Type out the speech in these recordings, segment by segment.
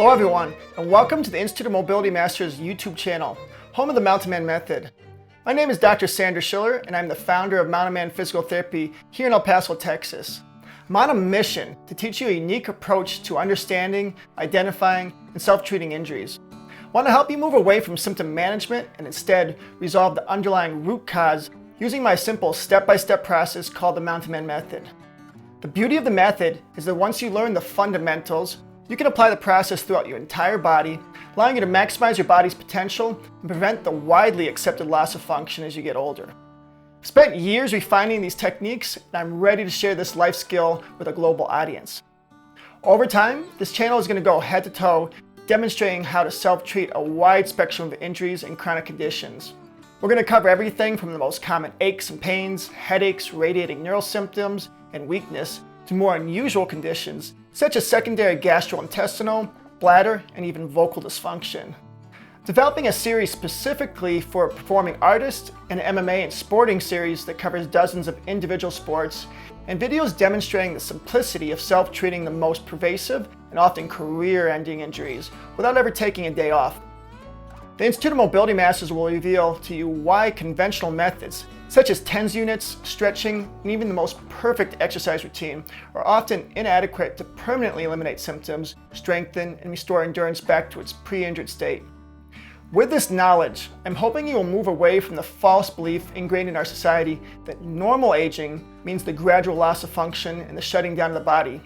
Hello everyone, and welcome to the Institute of Mobility Masters YouTube channel, home of the Mountain Man Method. My name is Dr. Sandra Schiller, and I'm the founder of Mountain Man Physical Therapy here in El Paso, Texas. I'm on a mission to teach you a unique approach to understanding, identifying, and self-treating injuries. I want to help you move away from symptom management and instead resolve the underlying root cause using my simple step-by-step process called the Mountain Man Method. The beauty of the method is that once you learn the fundamentals, you can apply the process throughout your entire body, allowing you to maximize your body's potential and prevent the widely accepted loss of function as you get older. I've spent years refining these techniques, and I'm ready to share this life skill with a global audience. Over time, this channel is going to go head to toe, demonstrating how to self-treat a wide spectrum of injuries and chronic conditions. We're going to cover everything from the most common aches and pains, headaches, radiating neural symptoms, and weakness, to more unusual conditions such as secondary gastrointestinal, bladder, and even vocal dysfunction. Developing a series specifically for performing artists, an MMA and sporting series that covers dozens of individual sports, and videos demonstrating the simplicity of self-treating the most pervasive and often career-ending injuries without ever taking a day off. The Institute of Mobility Masters will reveal to you why conventional methods such as TENS units, stretching, and even the most perfect exercise routine are often inadequate to permanently eliminate symptoms, strengthen, and restore endurance back to its pre-injured state. With this knowledge, I'm hoping you will move away from the false belief ingrained in our society that normal aging means the gradual loss of function and the shutting down of the body.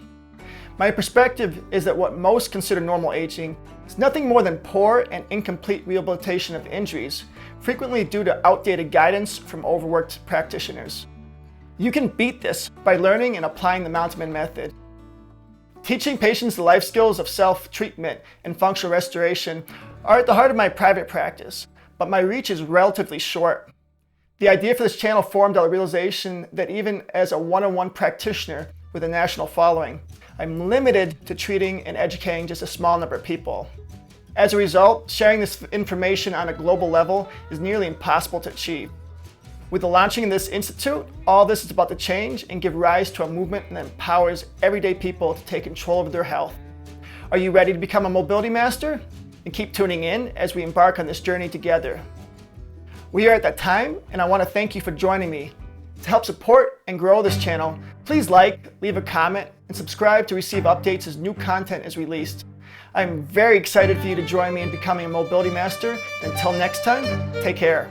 My perspective is that what most consider normal aging is nothing more than poor and incomplete rehabilitation of injuries, frequently due to outdated guidance from overworked practitioners. You can beat this by learning and applying the Mountain Man Method. Teaching patients the life skills of self-treatment and functional restoration are at the heart of my private practice, but my reach is relatively short. The idea for this channel formed out of the realization that even as a one-on-one practitioner with a national following, I'm limited to treating and educating just a small number of people. As a result, sharing this information on a global level is nearly impossible to achieve. With the launching of this institute, all this is about to change and give rise to a movement that empowers everyday people to take control of their health. Are you ready to become a mobility master? And keep tuning in as we embark on this journey together. We are at that time, and I want to thank you for joining me. To help support and grow this channel, please like, leave a comment, and subscribe to receive updates as new content is released. I'm very excited for you to join me in becoming a mobility master. Until next time, take care.